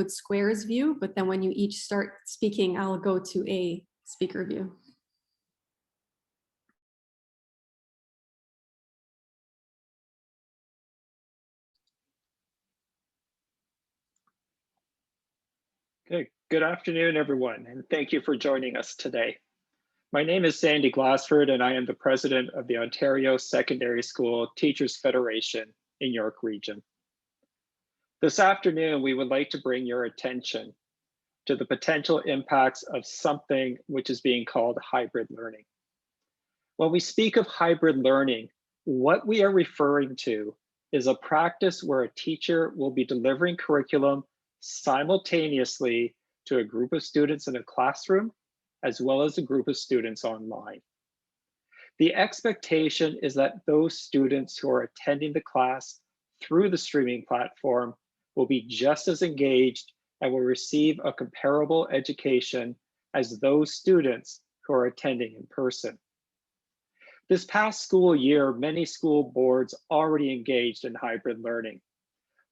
squares view, but then when you each start speaking, I'll go to a speaker view. Okay, good afternoon, everyone, and thank you for joining us today. My name is Sandy Glassford, and I am the president of the Ontario Secondary School Teachers Federation in York Region. This afternoon, we would like to bring your attention to the potential impacts of something which is being called hybrid learning. When we speak of hybrid learning, what we are referring to is a practice where a teacher will be delivering curriculum simultaneously to a group of students in a classroom, as well as a group of students online. The expectation is that those students who are attending the class through the streaming platform will be just as engaged and will receive a comparable education as those students who are attending in person. This past school year, many school boards already engaged in hybrid learning.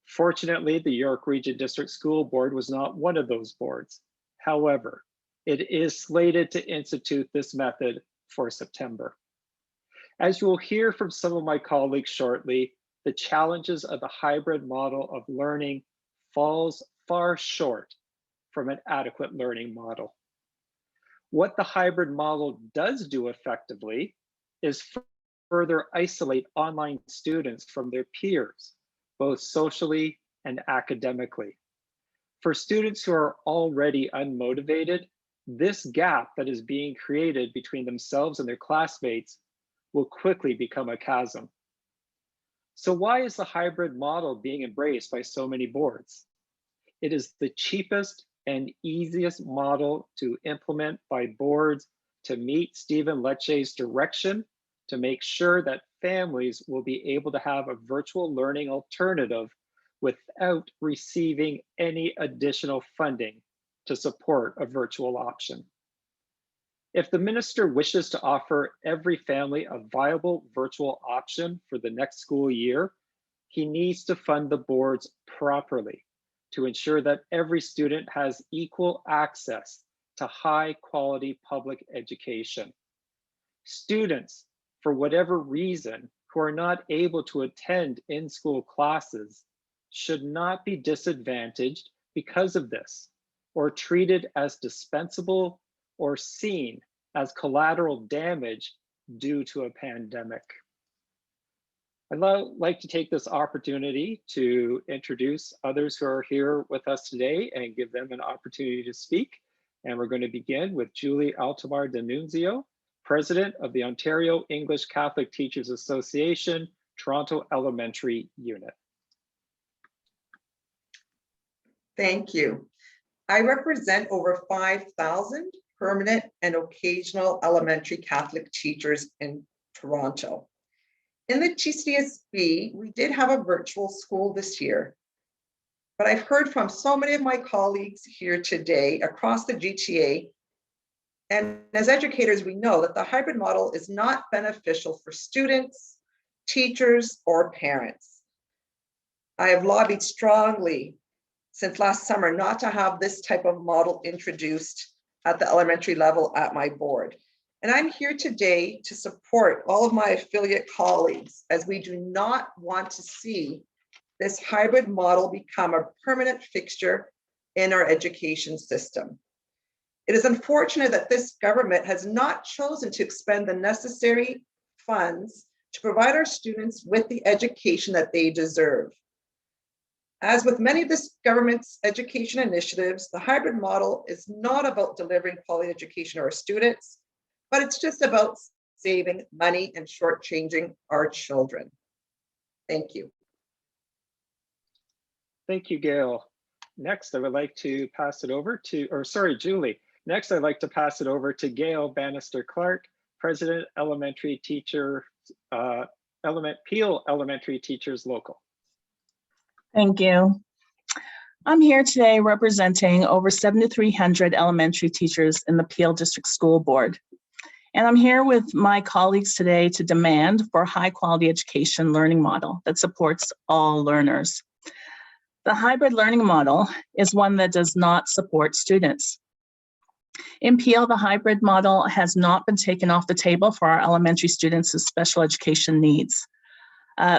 Fortunately, the York Region District School Board was not one of those boards. However, it is slated to institute this method for September. As you will hear from some of my colleagues shortly, the challenges of the hybrid model of learning falls far short from an adequate learning model. What the hybrid model does do effectively is further isolate online students from their peers, both socially and academically. For students who are already unmotivated, this gap that is being created between themselves and their classmates will quickly become a chasm. So why is the hybrid model being embraced by so many boards? It is the cheapest and easiest model to implement by boards to meet Stephen Lecce's direction to make sure that families will be able to have a virtual learning alternative without receiving any additional funding to support a virtual option. If the minister wishes to offer every family a viable virtual option for the next school year, he needs to fund the boards properly to ensure that every student has equal access to high quality public education. Students, for whatever reason, who are not able to attend in-school classes should not be disadvantaged because of this, or treated as dispensable or seen as collateral damage due to a pandemic. I'd like to take this opportunity to introduce others who are here with us today and give them an opportunity to speak. And we're going to begin with Julie Altamar D'Annunzio, President of the Ontario English Catholic Teachers Association, Toronto Elementary Unit. Thank you. I represent over 5,000 permanent and occasional elementary Catholic teachers in Toronto. In the TCSB, we did have a virtual school this year, but I've heard from so many of my colleagues here today across the GTA, and as educators, we know that the hybrid model is not beneficial for students, teachers, or parents. I have lobbied strongly since last summer not to have this type of model introduced at the elementary level at my board. And I'm here today to support all of my affiliate colleagues as we do not want to see this hybrid model become a permanent fixture in our education system. It is unfortunate that this government has not chosen to expend the necessary funds to provide our students with the education that they deserve. As with many of this government's education initiatives, the hybrid model is not about delivering quality education to our students, but it's just about saving money and shortchanging our children. Thank you. Thank you, Gail. Next, I would like to pass it over to, Julie. Next, I'd like to pass it over to Gail Bannister-Clark, President, Elementary Teacher, Peel Elementary Teachers Local. Thank you. I'm here today representing over 7,300 elementary teachers in the Peel District School Board. And I'm here with my colleagues today to demand for a high quality education learning model that supports all learners. The hybrid learning model is one that does not support students. In Peel, the hybrid model has not been taken off the table for our elementary students with special education needs.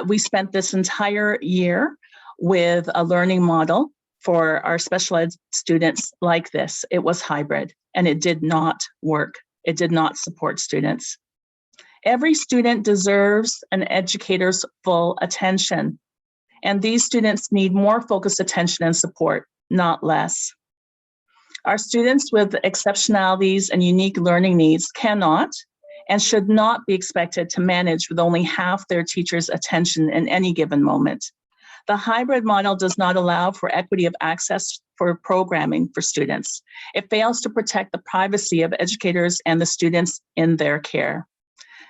We spent this entire year with a learning model for our special ed students like this. It was hybrid and it did not work. It did not support students. Every student deserves an educator's full attention, and these students need more focused attention and support, not less. Our students with exceptionalities and unique learning needs cannot and should not be expected to manage with only half their teacher's attention in any given moment. The hybrid model does not allow for equity of access for programming for students. It fails to protect the privacy of educators and the students in their care.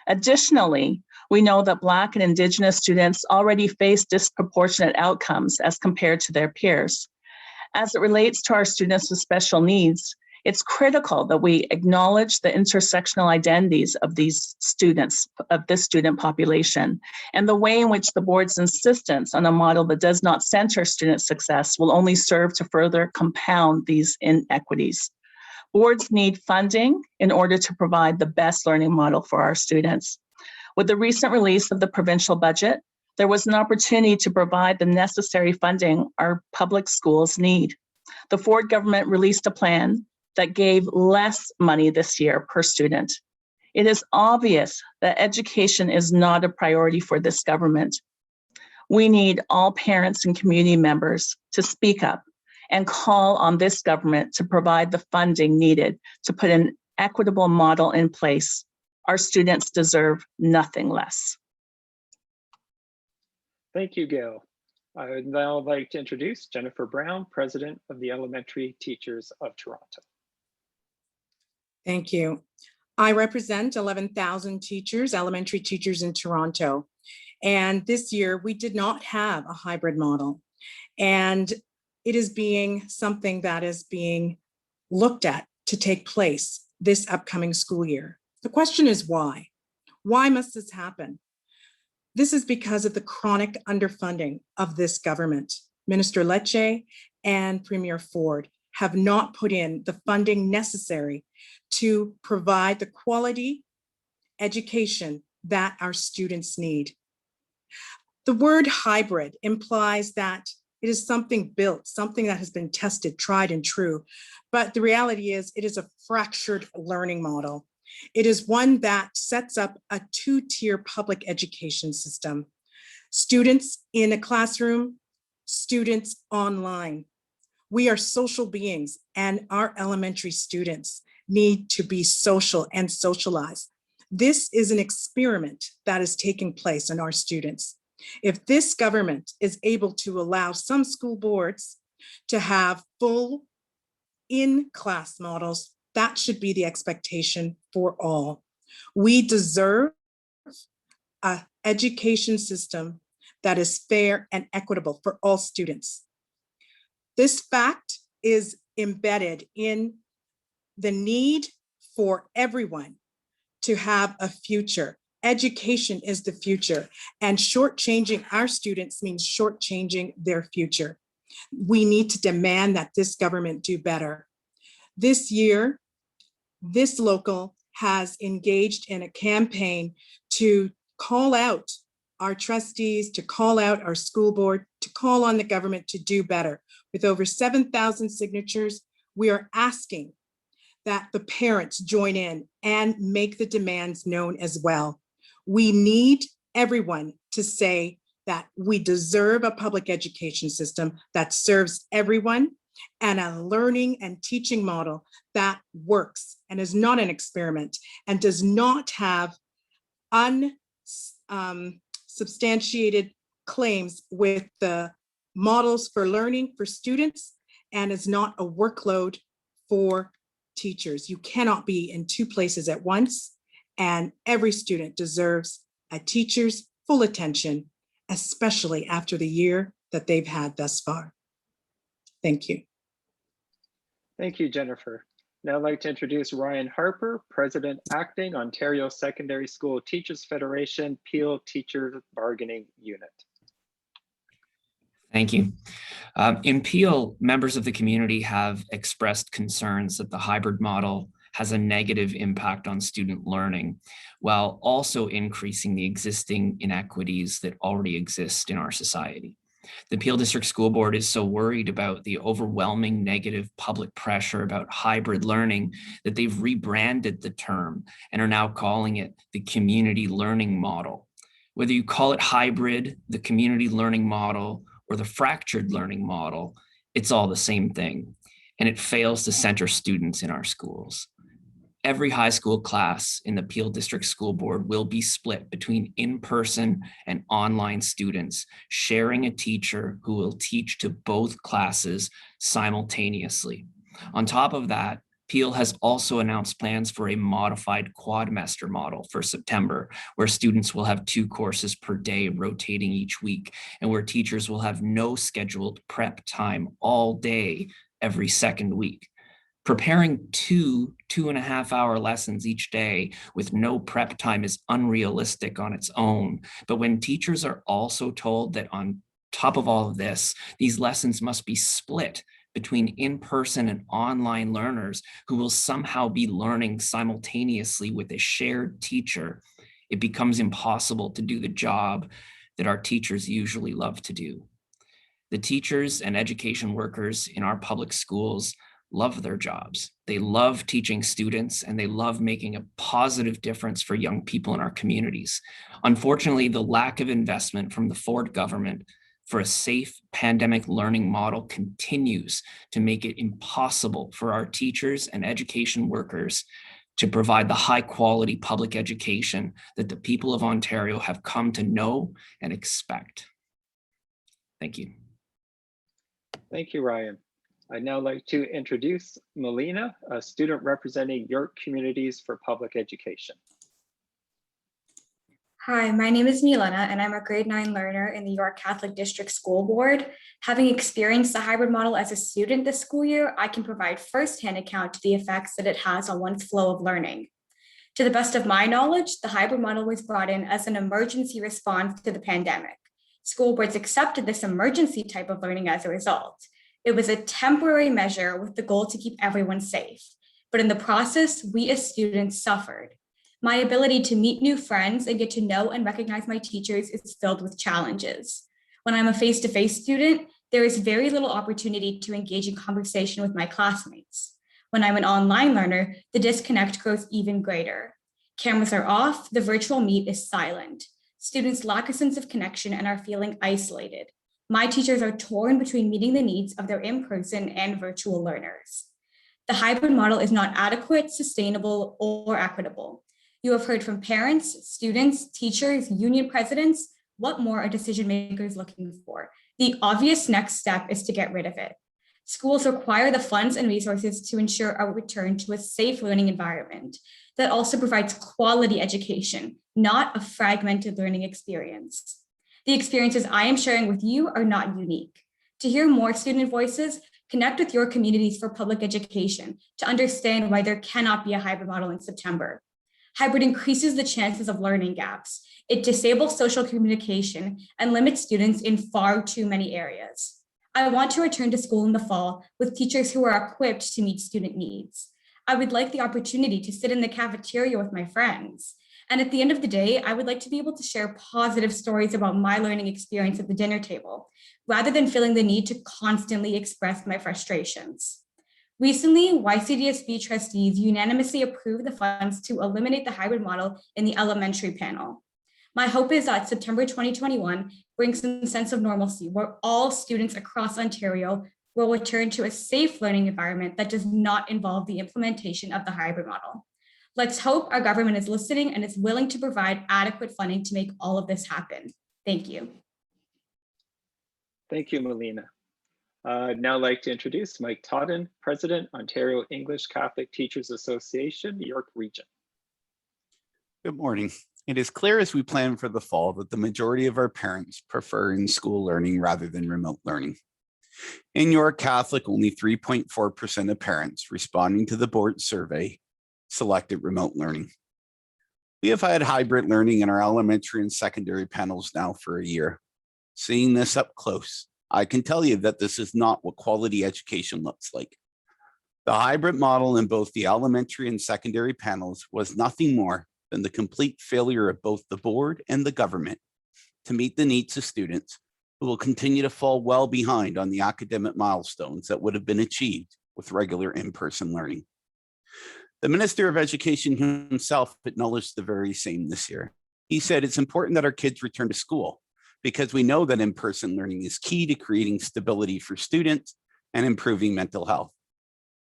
Additionally, we know that Black and Indigenous students already face disproportionate outcomes as compared to their peers. As it relates to our students with special needs, it's critical that we acknowledge the intersectional identities of these students, of this student population, and the way in which the board's insistence on a model that does not center student success will only serve to further compound these inequities. Boards need funding in order to provide the best learning model for our students. With the recent release of the provincial budget, there was an opportunity to provide the necessary funding our public schools need. The Ford government released a plan that gave less money this year per student. It is obvious that education is not a priority for this government. We need all parents and community members to speak up and call on this government to provide the funding needed to put an equitable model in place. Our students deserve nothing less. Thank you, Gail. I would now like to introduce Jennifer Brown, President of the Elementary Teachers of Toronto. Thank you. I represent 11,000 teachers, elementary teachers in Toronto. And this year we did not have a hybrid model. And it is being something that is being looked at to take place this upcoming school year. The question is why? Why must this happen? This is because of the chronic underfunding of this government. Minister Lecce and Premier Ford have not put in the funding necessary to provide the quality education that our students need. The word hybrid implies that it is something built, something that has been tested, tried and true. But the reality is it is a fractured learning model. It is one that sets up a two-tier public education system. Students in a classroom, students online. We are social beings and our elementary students need to be social and socialized. This is an experiment that is taking place in our students. If this government is able to allow some school boards to have full in-class models, that should be the expectation for all. We deserve an education system that is fair and equitable for all students. This fact is embedded in the need for everyone to have a future. Education is the future, and shortchanging our students means shortchanging their future. We need to demand that this government do better. This year, this local has engaged in a campaign to call out our trustees, to call out our school board, to call on the government to do better. With over 7,000 signatures, we are asking that the parents join in and make the demands known as well. We need everyone to say that we deserve a public education system that serves everyone and a learning and teaching model that works and is not an experiment and does not have unsubstantiated claims with the models for learning for students and is not a workload for teachers. You cannot be in two places at once, and every student deserves a teacher's full attention, especially after the year that they've had thus far. Thank you. Thank you, Jennifer. Now I'd like to introduce Ryan Harper, President Acting, Ontario Secondary School Teachers Federation, Peel Teacher Bargaining Unit. Thank you. In Peel, members of the community have expressed concerns that the hybrid model has a negative impact on student learning, while also increasing the existing inequities that already exist in our society. The Peel District School Board is so worried about the overwhelming negative public pressure about hybrid learning that they've rebranded the term and are now calling it the community learning model. Whether you call it hybrid, the community learning model, or the fractured learning model, it's all the same thing, and it fails to center students in our schools. Every high school class in the Peel District School Board will be split between in-person and online students, sharing a teacher who will teach to both classes simultaneously. On top of that, Peel has also announced plans for a modified quadmester model for September, where students will have 2 courses per day rotating each week, and where teachers will have no scheduled prep time all day every second week. Preparing 2.5-hour lessons each day with no prep time is unrealistic on its own. But when teachers are also told that on top of all of this, these lessons must be split between in-person and online learners who will somehow be learning simultaneously with a shared teacher, it becomes impossible to do the job that our teachers usually love to do. The teachers and education workers in our public schools love their jobs. They love teaching students, and they love making a positive difference for young people in our communities. Unfortunately, the lack of investment from the Ford government for a safe pandemic learning model continues to make it impossible for our teachers and education workers to provide the high quality public education that the people of Ontario have come to know and expect. Thank you. Thank you, Ryan. I'd now like to introduce Melina, a student representing York Communities for Public Education. Hi, my name is Milena, and I'm a grade 9 learner in the York Catholic District School Board. Having experienced the hybrid model as a student this school year, I can provide firsthand account to the effects that it has on one's flow of learning. To the best of my knowledge, the hybrid model was brought in as an emergency response to the pandemic. School boards accepted this emergency type of learning as a result. It was a temporary measure with the goal to keep everyone safe. But in the process, we as students suffered. My ability to meet new friends and get to know and recognize my teachers is filled with challenges. When I'm a face-to-face student, there is very little opportunity to engage in conversation with my classmates. When I'm an online learner, the disconnect grows even greater. Cameras are off, the virtual meet is silent. Students lack a sense of connection and are feeling isolated. My teachers are torn between meeting the needs of their in-person and virtual learners. The hybrid model is not adequate, sustainable, or equitable. You have heard from parents, students, teachers, union presidents. What more are decision makers looking for? The obvious next step is to get rid of it. Schools require the funds and resources to ensure a return to a safe learning environment that also provides quality education, not a fragmented learning experience. The experiences I am sharing with you are not unique. To hear more student voices, connect with your communities for public education to understand why there cannot be a hybrid model in September. Hybrid increases the chances of learning gaps. It disables social communication and limits students in far too many areas. I want to return to school in the fall with teachers who are equipped to meet student needs. I would like the opportunity to sit in the cafeteria with my friends. And at the end of the day, I would like to be able to share positive stories about my learning experience at the dinner table, rather than feeling the need to constantly express my frustrations. Recently, YCDSB trustees unanimously approved the funds to eliminate the hybrid model in the elementary panel. My hope is that September 2021 brings some sense of normalcy where all students across Ontario will return to a safe learning environment that does not involve the implementation of the hybrid model. Let's hope our government is listening and is willing to provide adequate funding to make all of this happen. Thank you. Thank you, Melina. I'd now like to introduce Mike Totten, President, Ontario English Catholic Teachers Association, York Region. Good morning. It is clear as we plan for the fall that the majority of our parents prefer in-school learning rather than remote learning. In York Catholic, only 3.4% of parents responding to the board survey selected remote learning. We have had hybrid learning in our elementary and secondary panels now for a year. Seeing this up close, I can tell you that this is not what quality education looks like. The hybrid model in both the elementary and secondary panels was nothing more than the complete failure of both the board and the government to meet the needs of students who will continue to fall well behind on the academic milestones that would have been achieved with regular in-person learning. The Minister of Education himself acknowledged the very same this year. He said it's important that our kids return to school because we know that in-person learning is key to creating stability for students and improving mental health.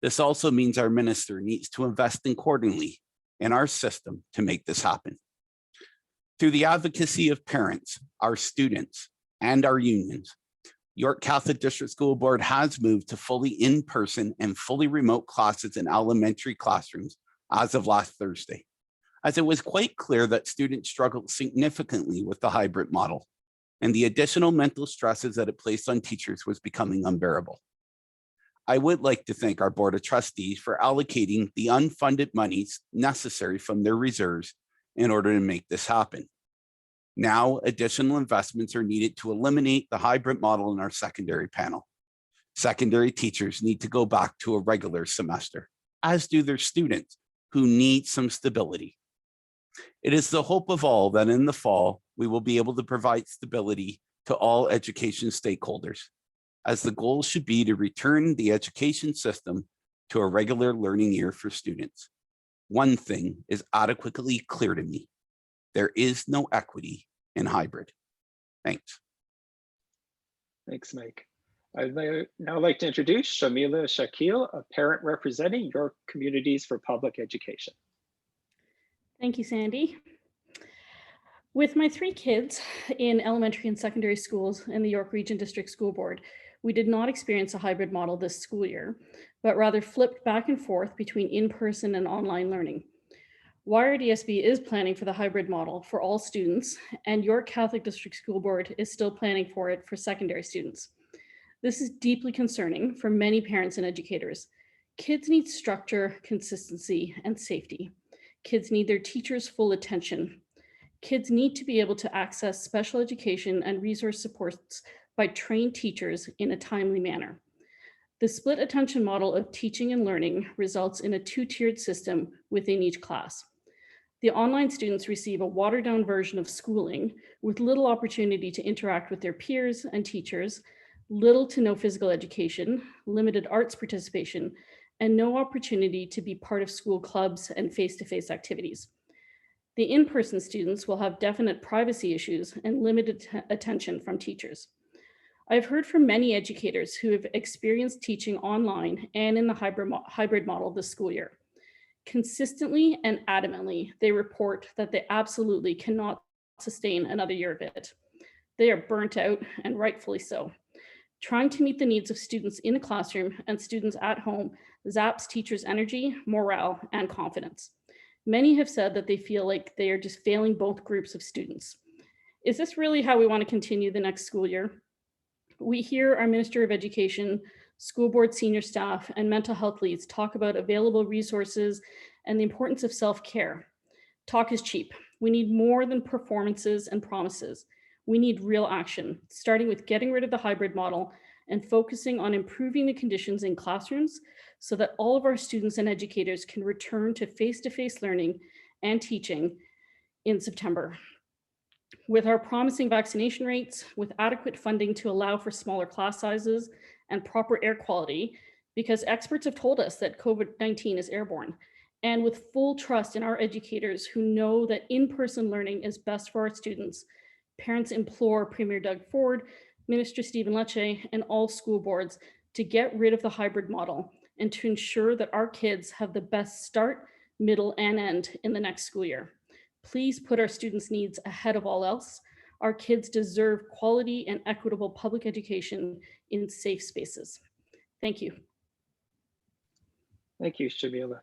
This also means our minister needs to invest accordingly in our system to make this happen. Through the advocacy of parents, our students, and our unions, York Catholic District School Board has moved to fully in-person and fully remote classes in elementary classrooms as of last Thursday, as it was quite clear that students struggled significantly with the hybrid model, and the additional mental stresses that it placed on teachers was becoming unbearable. I would like to thank our Board of Trustees for allocating the unfunded monies necessary from their reserves in order to make this happen. Now, additional investments are needed to eliminate the hybrid model in our secondary panel. Secondary teachers need to go back to a regular semester, as do their students who need some stability. It is the hope of all that in the fall, we will be able to provide stability to all education stakeholders, as the goal should be to return the education system to a regular learning year for students. One thing is adequately clear to me. There is no equity in hybrid. Thanks. Thanks, Mike. I'd now like to introduce Shamila Shakil, a parent representing York Communities for Public Education. Thank you, Sandy. With my 3 kids in elementary and secondary schools in the York Region District School Board, we did not experience a hybrid model this school year, but rather flipped back and forth between in-person and online learning. YRDSB is planning for the hybrid model for all students, and York Catholic District School Board is still planning for it for secondary students. This is deeply concerning for many parents and educators. Kids need structure, consistency, and safety. Kids need their teachers' full attention. Kids need to be able to access special education and resource supports by trained teachers in a timely manner. The split attention model of teaching and learning results in a 2-tiered system within each class. The online students receive a watered-down version of schooling with little opportunity to interact with their peers and teachers, little to no physical education, limited arts participation, and no opportunity to be part of school clubs and face-to-face activities. The in-person students will have definite privacy issues and limited attention from teachers. I've heard from many educators who have experienced teaching online and in the hybrid model this school year. Consistently and adamantly, they report that they absolutely cannot sustain another year of it. They are burnt out, and rightfully so. Trying to meet the needs of students in the classroom and students at home zaps teachers' energy, morale, and confidence. Many have said that they feel like they are just failing both groups of students. Is this really how we want to continue the next school year? We hear our Minister of Education, school board senior staff, and mental health leads talk about available resources and the importance of self-care. Talk is cheap. We need more than performances and promises. We need real action, starting with getting rid of the hybrid model and focusing on improving the conditions in classrooms so that all of our students and educators can return to face-to-face learning and teaching in September. With our promising vaccination rates, with adequate funding to allow for smaller class sizes and proper air quality, because experts have told us that COVID-19 is airborne, and with full trust in our educators who know that in-person learning is best for our students, parents implore Premier Doug Ford, Minister Stephen Lecce, and all school boards to get rid of the hybrid model and to ensure that our kids have the best start, middle, and end in the next school year. Please put our students' needs ahead of all else. Our kids deserve quality and equitable public education in safe spaces. Thank you. Thank you, Shamila.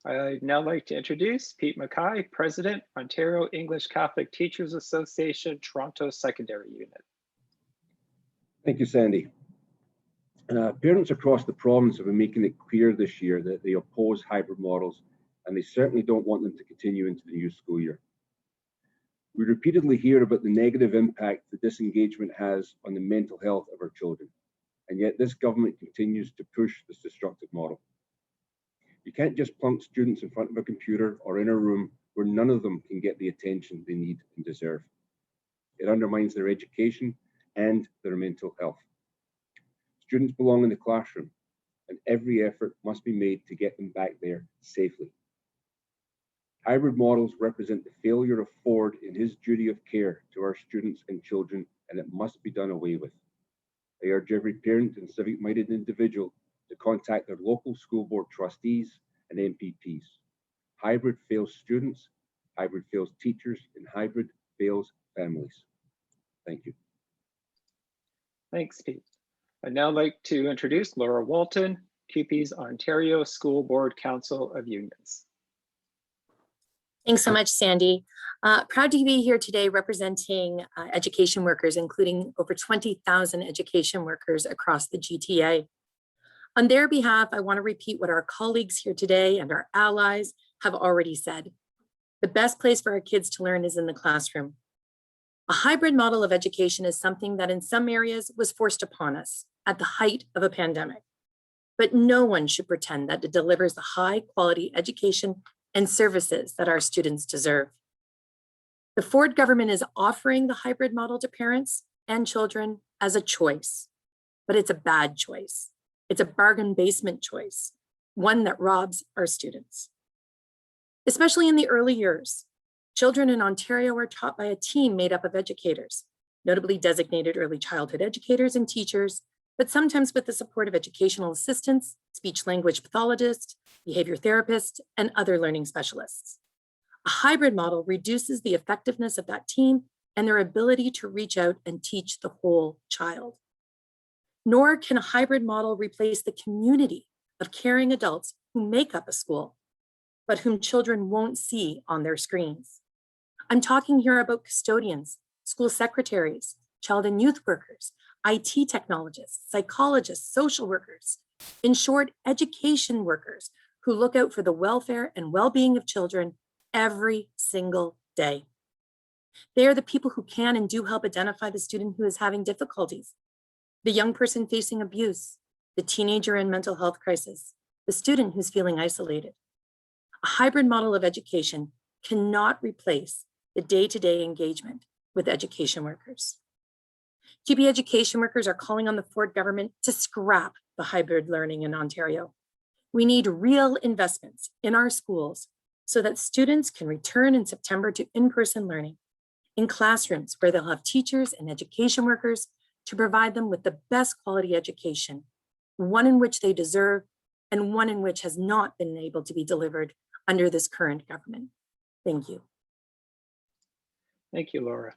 I'd now like to introduce Pete Mackay, President, Ontario English Catholic Teachers Association, Toronto Secondary Unit. Thank you, Sandy. Parents across the province have been making it clear this year that they oppose hybrid models, and they certainly don't want them to continue into the new school year. We repeatedly hear about the negative impact that disengagement has on the mental health of our children, and yet this government continues to push this destructive model. You can't just plunk students in front of a computer or in a room where none of them can get the attention they need and deserve. It undermines their education and their mental health. Students belong in the classroom, and every effort must be made to get them back there safely. Hybrid models represent the failure of Ford in his duty of care to our students and children, and it must be done away with. I urge every parent and civic-minded individual to contact their local school board trustees and MPPs. Hybrid fails students, hybrid fails teachers, and hybrid fails families. Thank you. Thanks, Pete. I'd now like to introduce Laura Walton, CUPE's Ontario School Board Council of Unions. Thanks so much, Sandy. Proud to be here today representing education workers, including over 20,000 education workers across the GTA. On their behalf, I want to repeat what our colleagues here today and our allies have already said. The best place for our kids to learn is in the classroom. A hybrid model of education is something that in some areas was forced upon us at the height of a pandemic. But no one should pretend that it delivers the high quality education and services that our students deserve. The Ford government is offering the hybrid model to parents and children as a choice, but it's a bad choice. It's a bargain basement choice, one that robs our students. Especially in the early years, children in Ontario are taught by a team made up of educators, notably designated early childhood educators and teachers, but sometimes with the support of educational assistants, speech-language pathologists, behavior therapists, and other learning specialists. A hybrid model reduces the effectiveness of that team and their ability to reach out and teach the whole child. Nor can a hybrid model replace the community of caring adults who make up a school, but whom children won't see on their screens. I'm talking here about custodians, school secretaries, child and youth workers, IT technologists, psychologists, social workers, in short, education workers who look out for the welfare and well-being of children every single day. They are the people who can and do help identify the student who is having difficulties, the young person facing abuse, the teenager in mental health crisis, the student who's feeling isolated. A hybrid model of education cannot replace the day-to-day engagement with education workers. CUPE education workers are calling on the Ford government to scrap the hybrid learning in Ontario. We need real investments in our schools so that students can return in September to in-person learning in classrooms where they'll have teachers and education workers to provide them with the best quality education, one in which they deserve and one in which has not been able to be delivered under this current government. Thank you. Thank you, Laura.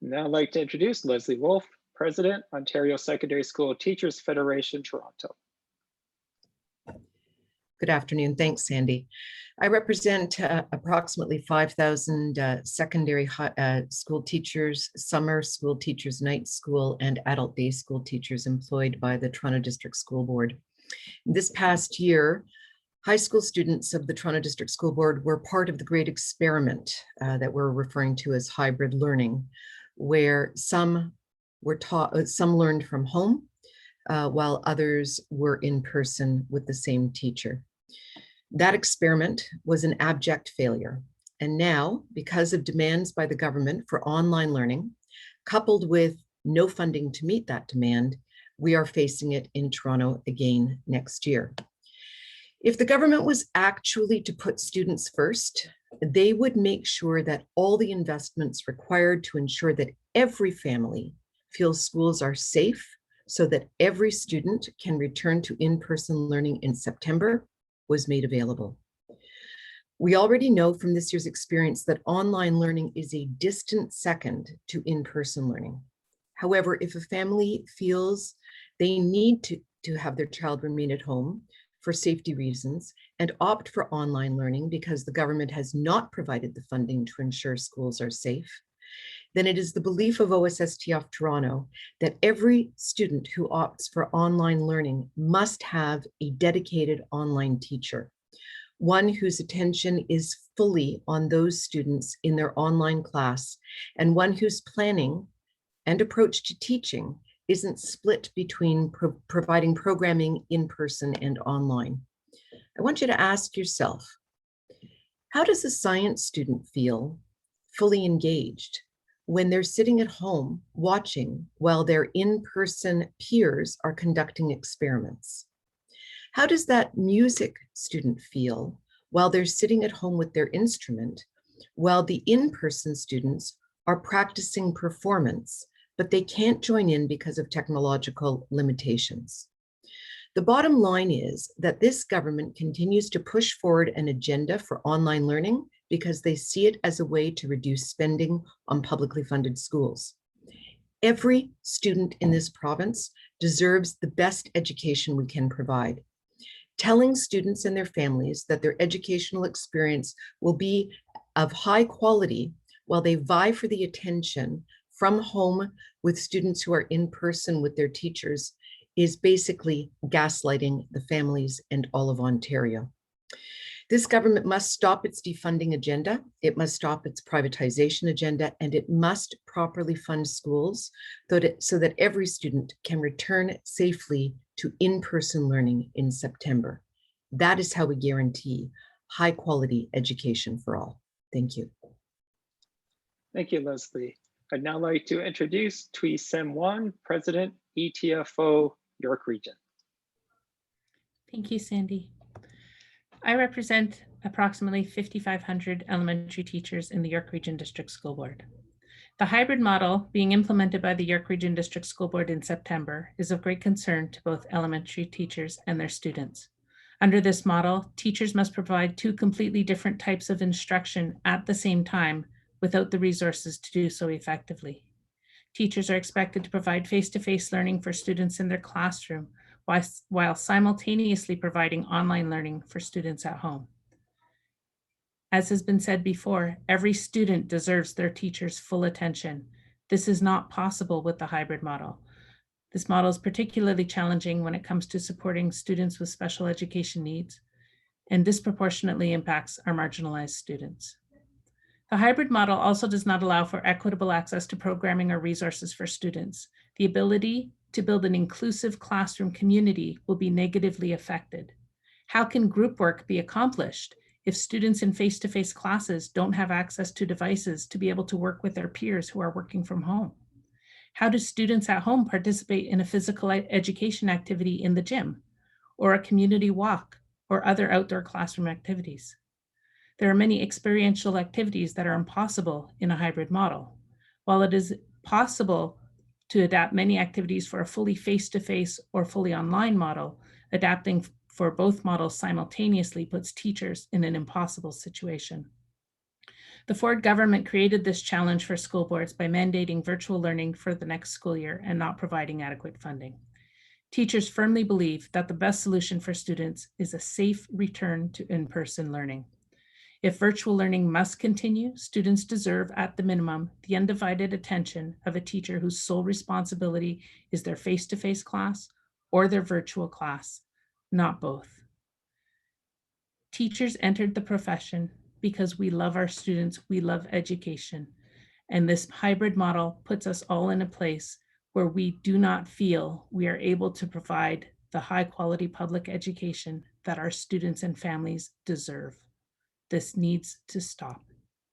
Now I'd like to introduce Leslie Wolf, President, Ontario Secondary School Teachers Federation, Toronto. Good afternoon. Thanks, Sandy. I represent approximately 5,000 secondary school teachers, summer school teachers, night school, and adult day school teachers employed by the Toronto District School Board. This past year, high school students of the Toronto District School Board were part of the great experiment that we're referring to as hybrid learning, where some learned from home, while others were in person with the same teacher. That experiment was an abject failure. And now, because of demands by the government for online learning, coupled with no funding to meet that demand, we are facing it in Toronto again next year. If the government was actually to put students first, they would make sure that all the investments required to ensure that every family feels schools are safe so that every student can return to in-person learning in September was made available. We already know from this year's experience that online learning is a distant second to in-person learning. However, if a family feels they need to have their child remain at home for safety reasons and opt for online learning because the government has not provided the funding to ensure schools are safe, then it is the belief of OSSTF Toronto that every student who opts for online learning must have a dedicated online teacher. one whose attention is fully on those students in their online class, and one whose planning and approach to teaching isn't split between providing programming in person and online. I want you to ask yourself, how does a science student feel fully engaged when they're sitting at home watching while their in-person peers are conducting experiments? How does that music student feel while they're sitting at home with their instrument, while the in-person students are practicing performance, but they can't join in because of technological limitations? The bottom line is that this government continues to push forward an agenda for online learning because they see it as a way to reduce spending on publicly funded schools. Every student in this province deserves the best education we can provide. Telling students and their families that their educational experience will be of high quality while they vie for the attention from home with students who are in person with their teachers is basically gaslighting the families and all of Ontario. This government must stop its defunding agenda, it must stop its privatization agenda, and it must properly fund schools so that every student can return safely to in-person learning in September. That is how we guarantee high quality education for all. Thank you. Thank you, Leslie. I'd now like to introduce Thuy Sim Wan, President, ETFO, York Region. Thank you, Sandy. I represent approximately 5,500 elementary teachers in the York Region District School Board. The hybrid model being implemented by the York Region District School Board in September is of great concern to both elementary teachers and their students. Under this model, teachers must provide two completely different types of instruction at the same time without the resources to do so effectively. Teachers are expected to provide face-to-face learning for students in their classroom while simultaneously providing online learning for students at home. As has been said before, every student deserves their teacher's full attention. This is not possible with the hybrid model. This model is particularly challenging when it comes to supporting students with special education needs and disproportionately impacts our marginalized students. The hybrid model also does not allow for equitable access to programming or resources for students. The ability to build an inclusive classroom community will be negatively affected. How can group work be accomplished if students in face-to-face classes don't have access to devices to be able to work with their peers who are working from home? How do students at home participate in a physical education activity in the gym, or a community walk, or other outdoor classroom activities? There are many experiential activities that are impossible in a hybrid model. While it is possible to adapt many activities for a fully face-to-face or fully online model, adapting for both models simultaneously puts teachers in an impossible situation. The Ford government created this challenge for school boards by mandating virtual learning for the next school year and not providing adequate funding. Teachers firmly believe that the best solution for students is a safe return to in-person learning. If virtual learning must continue, students deserve, at the minimum, the undivided attention of a teacher whose sole responsibility is their face-to-face class or their virtual class, not both. Teachers entered the profession because we love our students, we love education, and this hybrid model puts us all in a place where we do not feel we are able to provide the high-quality public education that our students and families deserve. This needs to stop.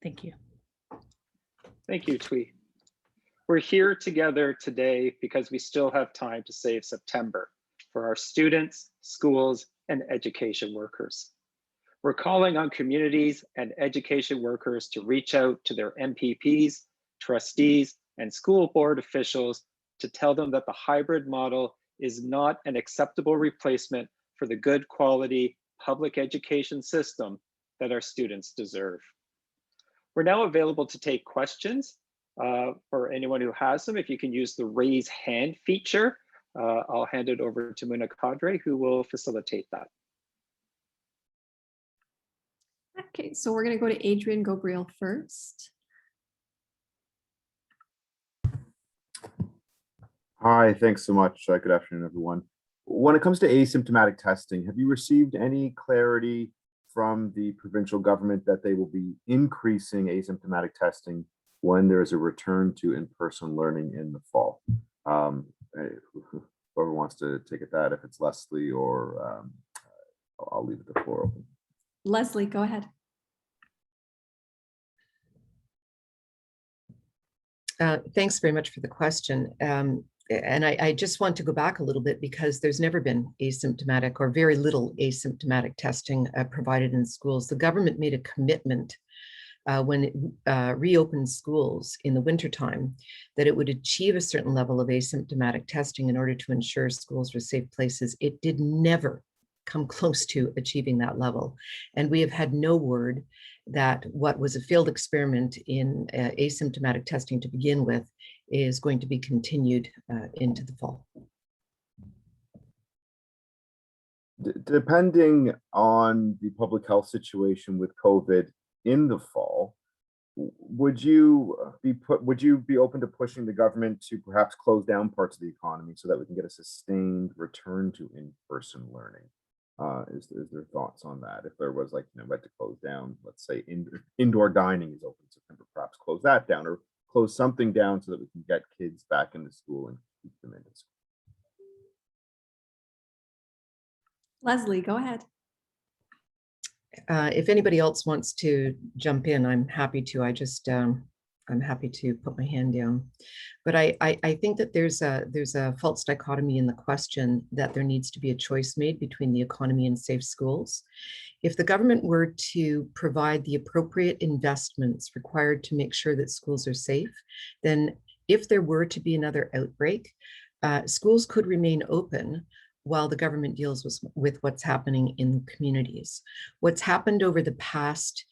Thank you. Thank you, Thuy. We're here together today because we still have time to save September for our students, schools, and education workers. We're calling on communities and education workers to reach out to their MPPs, trustees, and school board officials to tell them that the hybrid model is not an acceptable replacement for the good quality public education system that our students deserve. We're now available to take questions for anyone who has them. If you can use the raise hand feature, I'll hand it over to Muna Kadre, who will facilitate that. Okay, so we're going to go to Adrian Gobriel first. Hi, thanks so much. Good afternoon, everyone. When it comes to asymptomatic testing, have you received any clarity from the provincial government that they will be increasing asymptomatic testing when there is a return to in-person learning in the fall. Whoever wants to take it that, if it's Leslie or I'll leave the floor open. Leslie, go ahead. Thanks very much for the question. And I just want to go back a little bit because there's never been asymptomatic or very little asymptomatic testing provided in schools. The government made a commitment when it reopened schools in the wintertime that it would achieve a certain level of asymptomatic testing in order to ensure schools were safe places. It did never come close to achieving that level. And we have had no word that what was a failed experiment in asymptomatic testing to begin with is going to be continued into the fall. Depending on the public health situation with COVID in the fall, would you be open to pushing the government to perhaps close down parts of the economy so that we can get a sustained return to in-person learning? Is there thoughts on that? If there was, like, had to close down, let's say indoor dining is open in September, perhaps close that down or close something down so that we can get kids back into school and keep them in school. Leslie, go ahead. If anybody else wants to jump in, I'm happy to. I'm happy to put my hand down. But I think that there's a false dichotomy in the question that there needs to be a choice made between the economy and safe schools. If the government were to provide the appropriate investments required to make sure that schools are safe, then if there were to be another outbreak, schools could remain open while the government deals with what's happening in communities. What's happened over the past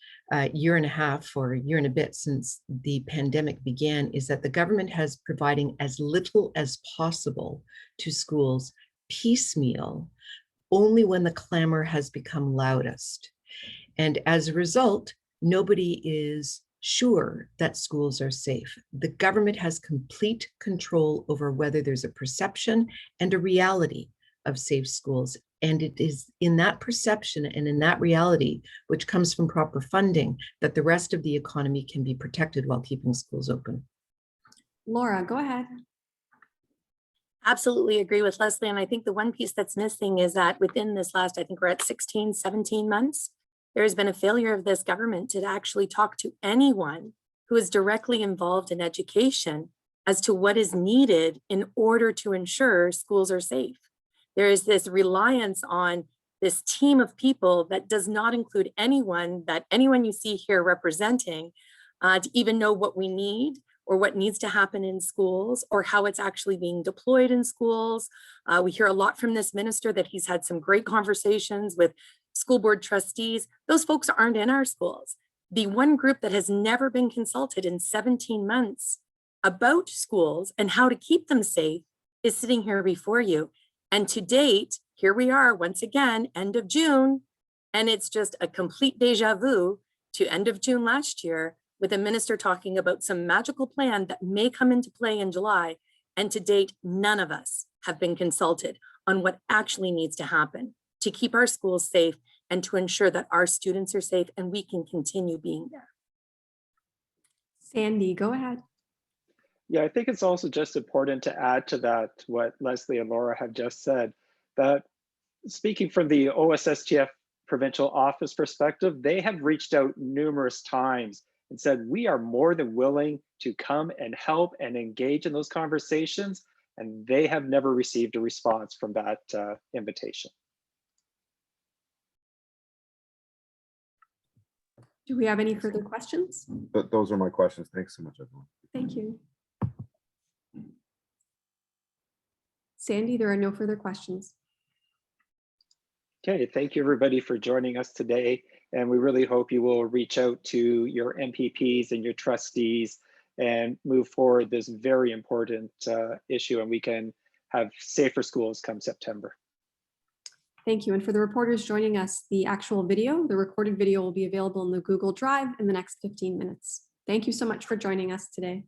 year and a half or year and a bit since the pandemic began is that the government has providing as little as possible to schools piecemeal, only when the clamor has become loudest. And as a result, nobody is sure that schools are safe. The government has complete control over whether there's a perception and a reality of safe schools. And it is in that perception and in that reality, which comes from proper funding, that the rest of the economy can be protected while keeping schools open. Laura, go ahead. Absolutely agree with Leslie. And I think the one piece that's missing is that within this last, I think we're at 16, 17 months, there has been a failure of this government to actually talk to anyone who is directly involved in education as to what is needed in order to ensure schools are safe. There is this reliance on this team of people that does not include anyone you see here representing to even know what we need or what needs to happen in schools or how it's actually being deployed in schools. We hear a lot from this minister that he's had some great conversations with school board trustees. Those folks aren't in our schools. The one group that has never been consulted in 17 months about schools and how to keep them safe is sitting here before you. And to date, here we are once again, end of June, and it's just a complete deja vu to end of June last year with a minister talking about some magical plan that may come into play in July. And to date, none of us have been consulted on what actually needs to happen to keep our schools safe and to ensure that our students are safe and we can continue being there. Sandy, go ahead. Yeah, I think it's also just important to add to that what Leslie and Laura have just said, that speaking from the OSSTF provincial office perspective, they have reached out numerous times and said, we are more than willing to come and help and engage in those conversations. And they have never received a response from that invitation. Do we have any further questions? Those are my questions. Thanks so much, everyone. Thank you. Sandy, there are no further questions. Okay, thank you everybody for joining us today. And we really hope you will reach out to your MPPs and your trustees and move forward this very important issue, and we can have safer schools come September. Thank you. And for the reporters joining us, the actual video, the recorded video will be available in the Google Drive in the next 15 minutes. Thank you so much for joining us today.